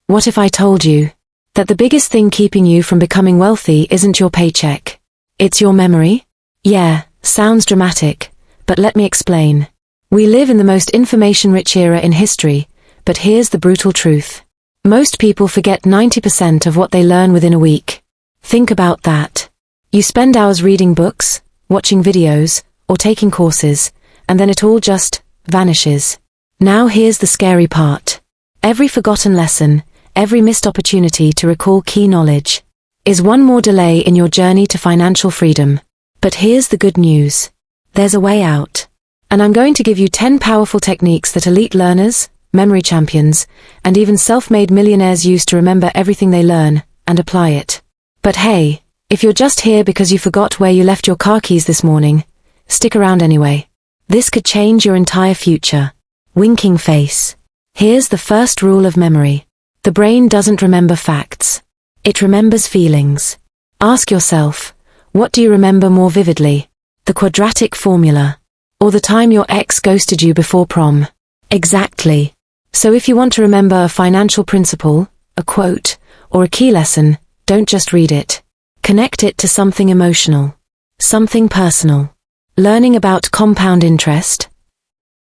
What if I told you that the biggest thing keeping you from becoming wealthy isn't your paycheck? It's your memory? Yeah, sounds dramatic, but let me explain. We live in the most information-rich era in history, but here's the brutal truth. Most people forget 90% of what they learn within a week. Think about that. You spend hours reading books, watching videos, or taking courses, and then it all just vanishes. Now here's the scary part. Every forgotten lesson, every missed opportunity to recall key knowledge, is one more delay in your journey to financial freedom. But here's the good news. There's a way out. And I'm going to give you 10 powerful techniques that elite learners, memory champions, and even self-made millionaires use to remember everything they learn and apply it. But hey, if you're just here because you forgot where you left your car keys this morning, stick around anyway. This could change your entire future. Winking face. Here's the first rule of memory. The brain doesn't remember facts. It remembers feelings. Ask yourself, what do you remember more vividly? The quadratic formula. Or the time your ex ghosted you before prom? Exactly. So if you want to remember a financial principle, a quote, or a key lesson, don't just read it. Connect it to something emotional. Something personal. Learning about compound interest.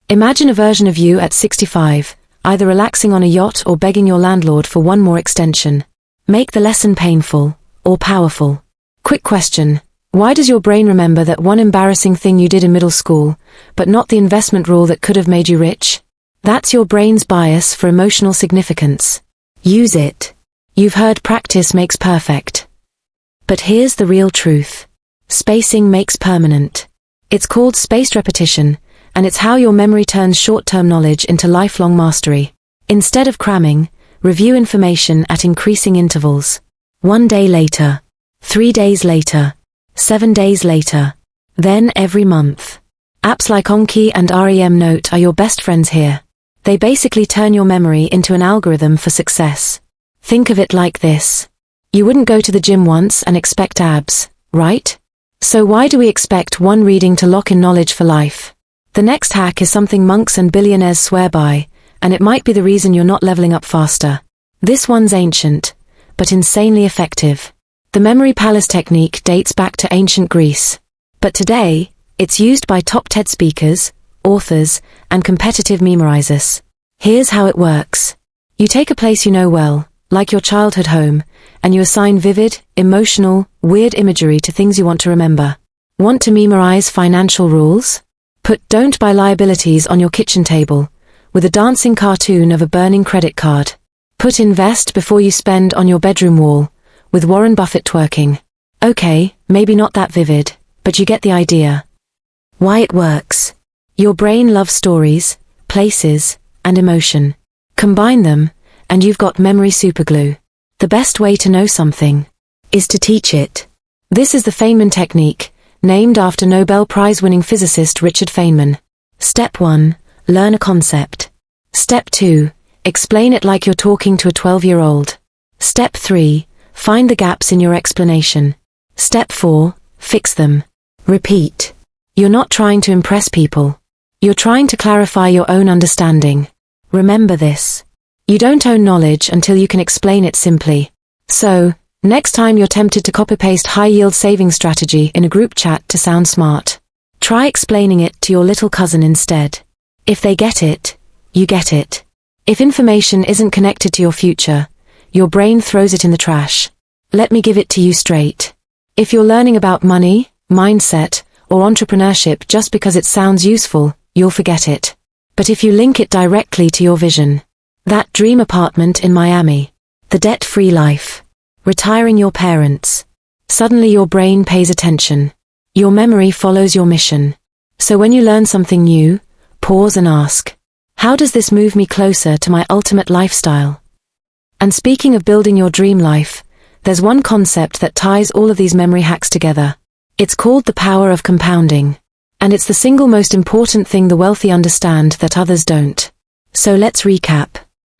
Imagine a version of you at 65, either relaxing on a yacht or begging your landlord for one more extension. Make the lesson painful, or powerful. Quick question. Why does your brain remember that one embarrassing thing you did in middle school, but not the investment rule that could have made you rich? That's your brain's bias for emotional significance. Use it. You've heard practice makes perfect. But here's the real truth. Spacing makes permanent. It's called spaced repetition, and it's how your memory turns short-term knowledge into lifelong mastery. Instead of cramming, review information at increasing intervals. 1 day later. 3 days later. 7 days later. Then every month. Apps like Anki and REM Note are your best friends here. They basically turn your memory into an algorithm for success. Think of it like this. You wouldn't go to the gym once and expect abs, right? So why do we expect one reading to lock in knowledge for life? The next hack is something monks and billionaires swear by, and it might be the reason you're not leveling up faster. This one's ancient, but insanely effective. The memory palace technique dates back to ancient Greece. But today, it's used by top TED speakers, authors, and competitive memorizers. Here's how it works. You take a place you know well, like your childhood home, and you assign vivid, emotional, weird imagery to things you want to remember. Want to memorize financial rules? Put "don't buy liabilities" on your kitchen table, with a dancing cartoon of a burning credit card. Put "invest before you spend" on your bedroom wall, with Warren Buffett twerking. Okay, maybe not that vivid, but you get the idea. Why it works. Your brain loves stories, places, and emotion. Combine them, and you've got memory superglue. The best way to know something is to teach it. This is the Feynman technique, named after Nobel Prize-winning physicist Richard Feynman. Step 1. Learn a concept. Step 2. Explain it like you're talking to a 12-year-old. Step 3. Find the gaps in your explanation. Step 4. Fix them. Repeat. You're not trying to impress people. You're trying to clarify your own understanding. Remember this. You don't own knowledge until you can explain it simply. So, next time you're tempted to copy-paste high-yield savings strategy in a group chat to sound smart, try explaining it to your little cousin instead. If they get it, you get it. If information isn't connected to your future, your brain throws it in the trash. Let me give it to you straight. If you're learning about money, mindset, or entrepreneurship just because it sounds useful, you'll forget it. But if you link it directly to your vision, that dream apartment in Miami, the debt-free life, retiring your parents, suddenly your brain pays attention. Your memory follows your mission. So when you learn something new, pause and ask, how does this move me closer to my ultimate lifestyle? And speaking of building your dream life, there's one concept that ties all of these memory hacks together. It's called the power of compounding. And it's the single most important thing the wealthy understand that others don't. So let's recap.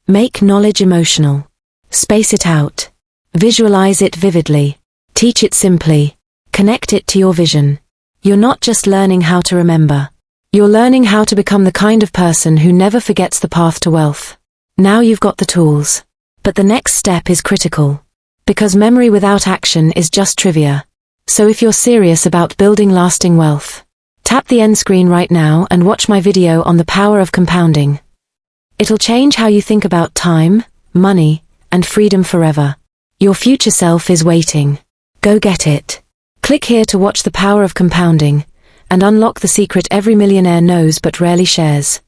Make knowledge emotional. Space it out. Visualize it vividly. Teach it simply. Connect it to your vision. You're not just learning how to remember. You're learning how to become the kind of person who never forgets the path to wealth. Now you've got the tools. But the next step is critical. Because memory without action is just trivia. So if you're serious about building lasting wealth, tap the end screen right now and watch my video on the power of compounding. It'll change how you think about time, money, and freedom forever. Your future self is waiting. Go get it. Click here to watch the power of compounding and unlock the secret every millionaire knows but rarely shares.